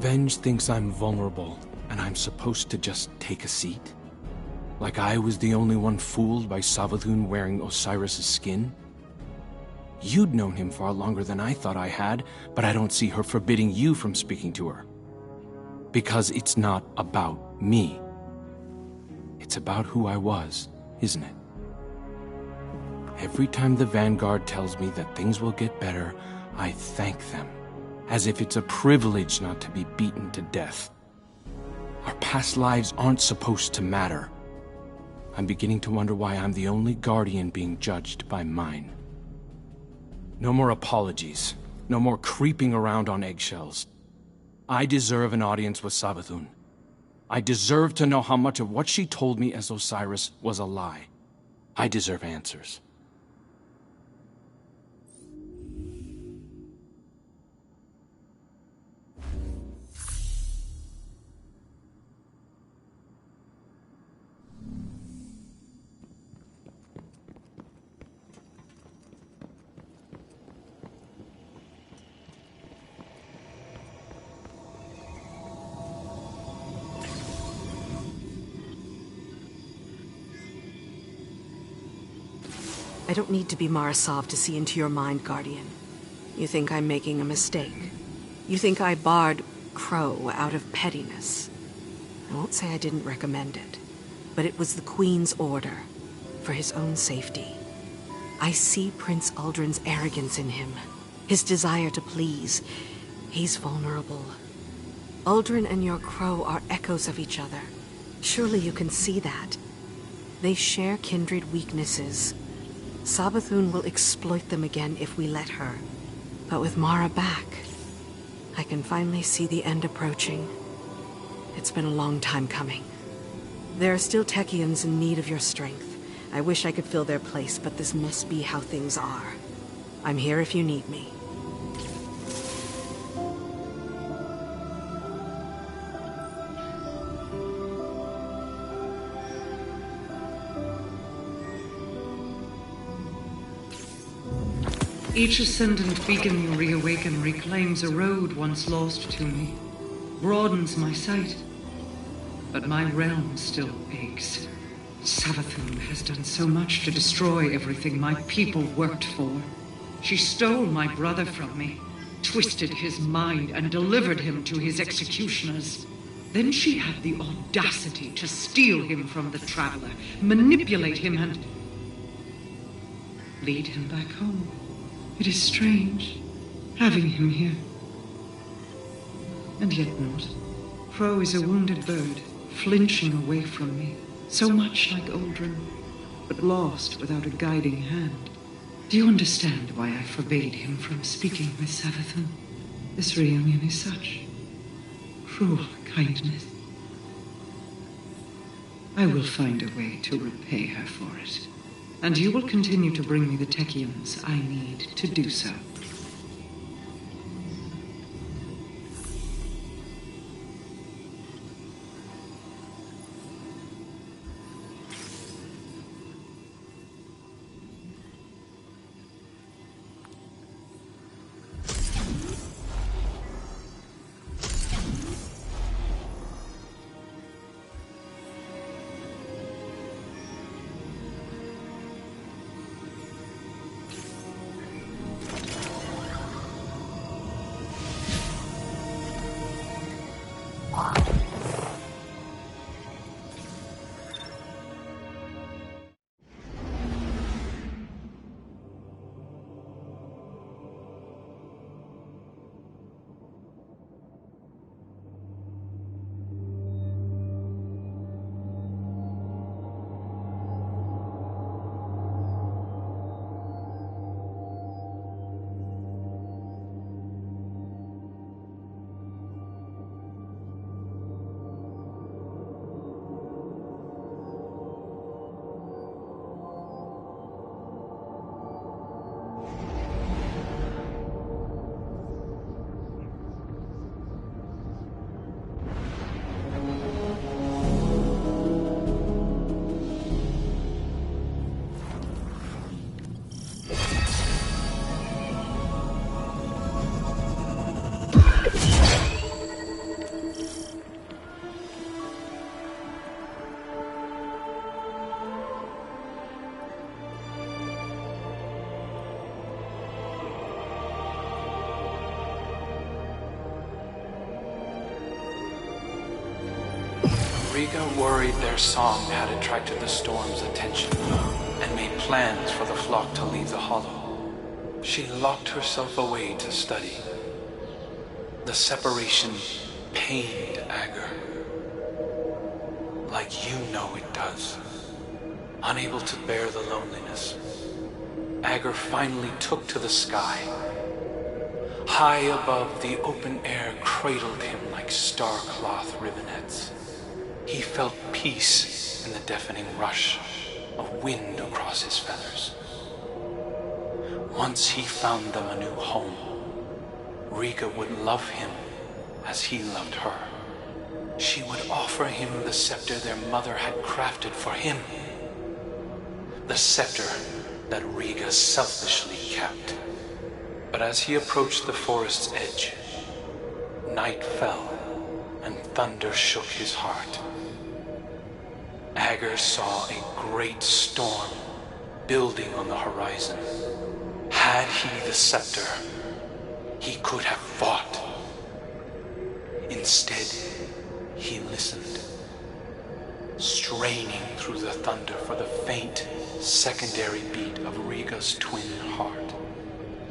Venge thinks I'm vulnerable, and I'm supposed to just take a seat? Like I was the only one fooled by Savathun wearing Osiris' skin? You'd known him far longer than I thought I had, but I don't see her forbidding you from speaking to her. Because it's not about me. It's about who I was, isn't it? Every time the Vanguard tells me that things will get better, I thank them, as if it's a privilege not to be beaten to death. Our past lives aren't supposed to matter. I'm beginning to wonder why I'm the only Guardian being judged by mine. No more apologies. No more creeping around on eggshells. I deserve an audience with Savathun. I deserve to know how much of what she told me as Osiris was a lie. I deserve answers. I don't need to be Marasov to see into your mind, Guardian. You think I'm making a mistake. You think I barred Crow out of pettiness. I won't say I didn't recommend it, but it was the Queen's order, for his own safety. I see Prince Uldren's arrogance in him, his desire to please. He's vulnerable. Uldren and your Crow are echoes of each other. Surely you can see that. They share kindred weaknesses. Savathun will exploit them again if we let her. But with Mara back, I can finally see the end approaching. It's been a long time coming. There are still Techians in need of your strength. I wish I could fill their place, but this must be how things are. I'm here if you need me. Each ascendant beacon you reawaken reclaims a road once lost to me, broadens my sight. But my realm still aches. Savathun has done so much to destroy everything my people worked for. She stole my brother from me, twisted his mind, and delivered him to his executioners. Then she had the audacity to steal him from the Traveler, manipulate him, and lead him back home. It is strange, having him here. And yet not. Crow is a wounded bird, flinching away from me, so much like Uldren, but lost without a guiding hand. Do you understand why I forbade him from speaking with Savathun? This reunion is such cruel kindness. I will find a way to repay her for it. And you will continue to bring me the Techians I need to do so. Riga worried their song had attracted the storm's attention, and made plans for the flock to leave the hollow. She locked herself away to study. The separation pained Agur, like you know it does. Unable to bear the loneliness, Agur finally took to the sky. High above, the open air cradled him like star-cloth ribbonets. He felt peace in the deafening rush of wind across his feathers. Once he found them a new home, Riga would love him as he loved her. She would offer him the scepter their mother had crafted for him. The scepter that Riga selfishly kept. But as he approached the forest's edge, night fell and thunder shook his heart. Agur saw a great storm building on the horizon. Had he the scepter, he could have fought. Instead, he listened, straining through the thunder for the faint, secondary beat of Riga's twin heart.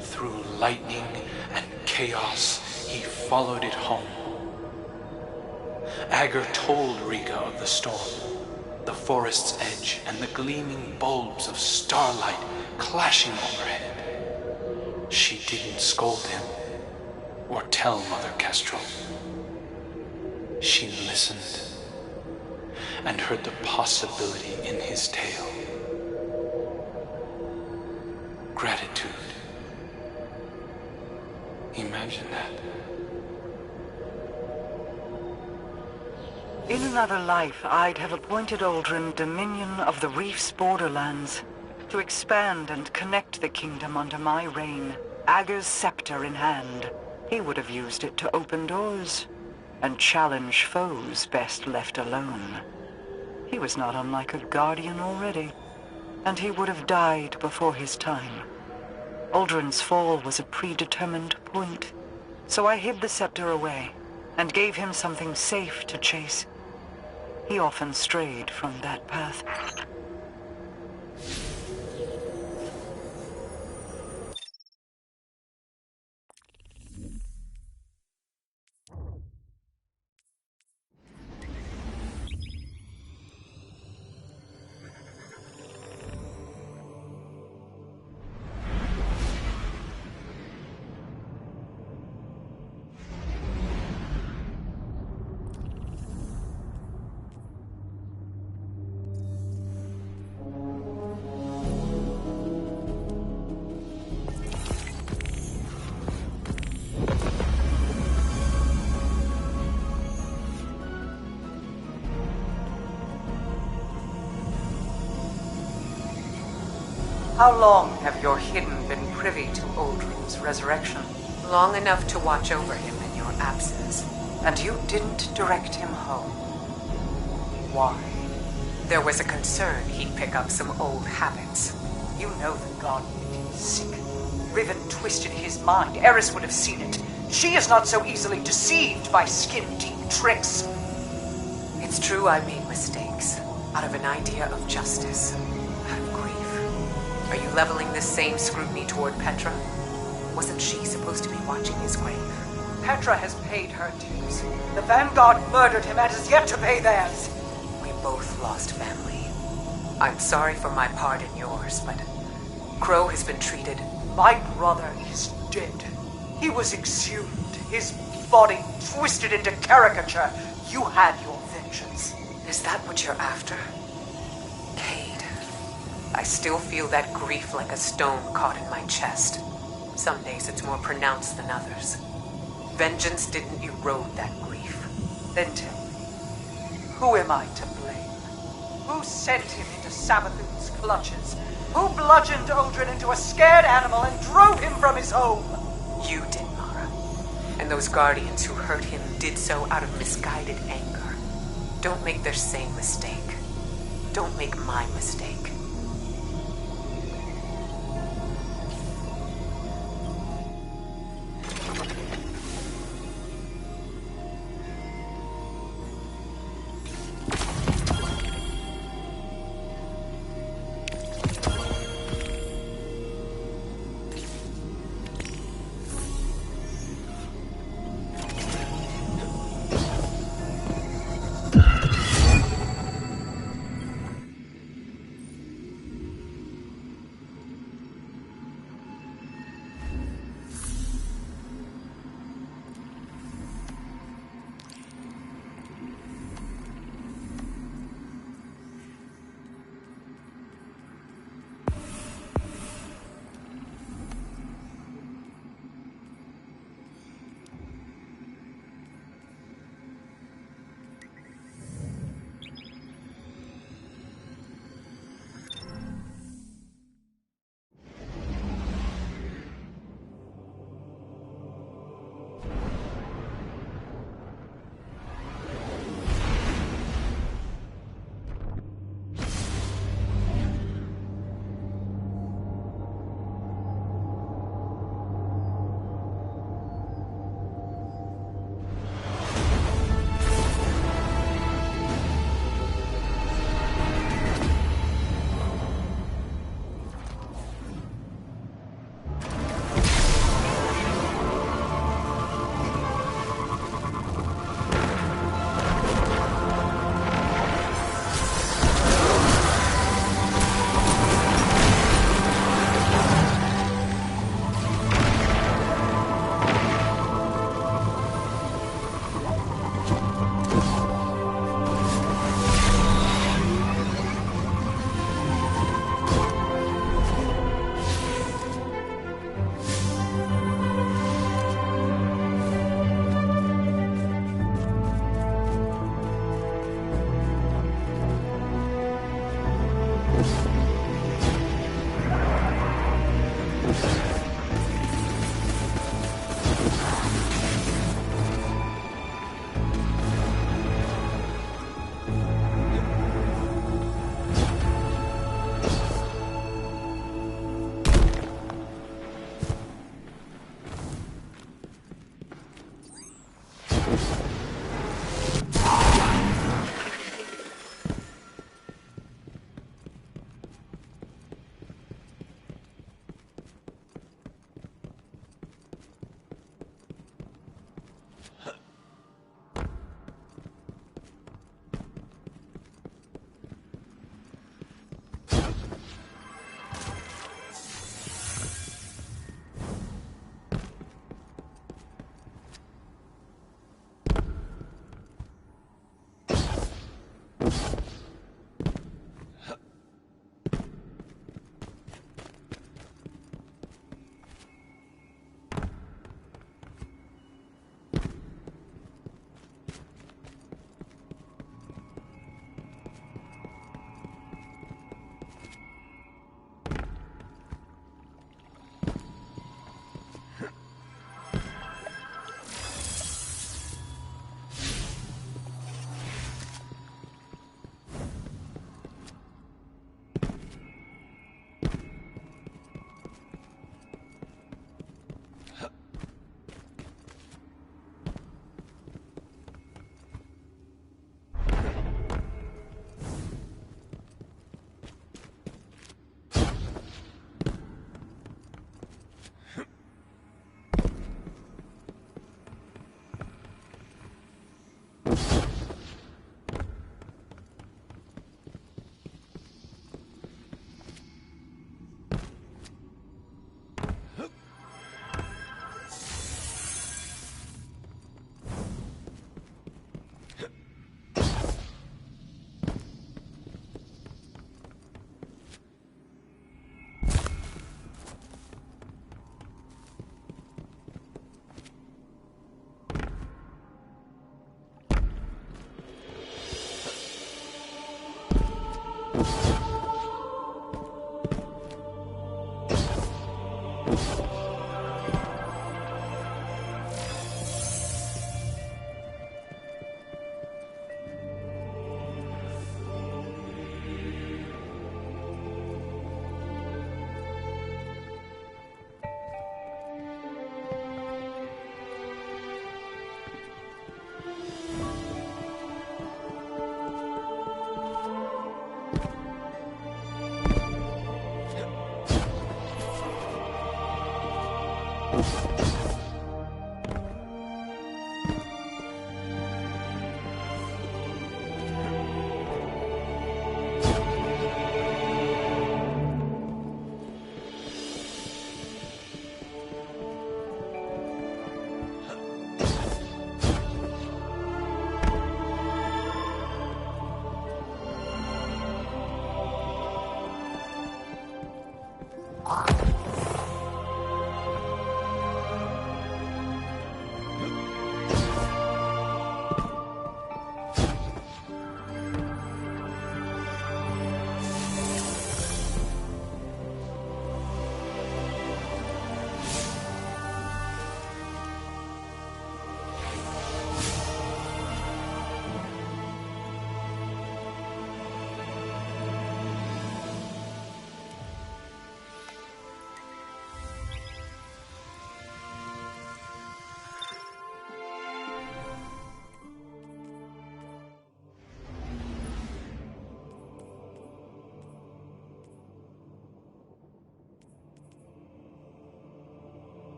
Through lightning and chaos, he followed it home. Agur told Riga of the storm, the forest's edge, and the gleaming bulbs of starlight clashing overhead. She didn't scold him or tell Mother Kestrel. She listened and heard the possibility in his tale. Gratitude. Imagine that. In another life, I'd have appointed Aldrin Dominion of the Reef's borderlands, to expand and connect the kingdom under my reign, Agur's scepter in hand. He would have used it to open doors and challenge foes best left alone. He was not unlike a guardian already, and he would have died before his time. Aldrin's fall was a predetermined point, so I hid the scepter away and gave him something safe to chase. He often strayed from that path. How long have your hidden been privy to Aldrin's resurrection? Long enough to watch over him in your absence. And you didn't direct him home. Why? There was a concern he'd pick up some old habits. You know the god made him sick. Riven twisted his mind. Eris would have seen it. She is not so easily deceived by skin-deep tricks. It's true I made mistakes, out of an idea of justice, out of grief. Are you leveling this same scrutiny toward Petra? Wasn't she supposed to be watching his grave? Petra has paid her dues. The Vanguard murdered him and is yet to pay theirs. We both lost family. I'm sorry for my part in yours, but Crow has been treated... My brother is dead. He was exhumed, his body twisted into caricature. You had your vengeance. Is that what you're after? Cade, I still feel that grief like a stone caught in my chest. Some days it's more pronounced than others. Vengeance didn't erode that grief. Then tell me, who am I to blame? Who sent him into Savathun's clutches? Who bludgeoned Aldrin into a scared animal and drove him from his home? You did, Mara. And those guardians who hurt him did so out of misguided anger. Don't make their same mistake. Don't make my mistake.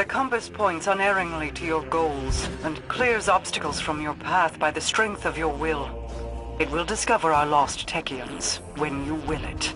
The compass points unerringly to your goals and clears obstacles from your path by the strength of your will. It will discover our lost Techians when you will it.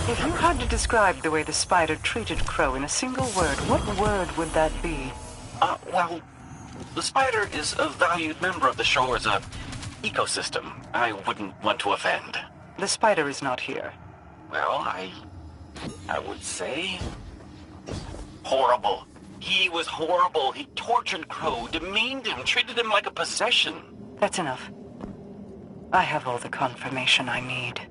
If you had to describe the way the spider treated Crow in a single word, what word would that be? Well, the spider is a valued member of the shore's, ecosystem. I wouldn't want to offend. The spider is not here. Well, I would say... horrible. He was horrible. He tortured Crow, demeaned him, treated him like a possession. That's enough. I have all the confirmation I need.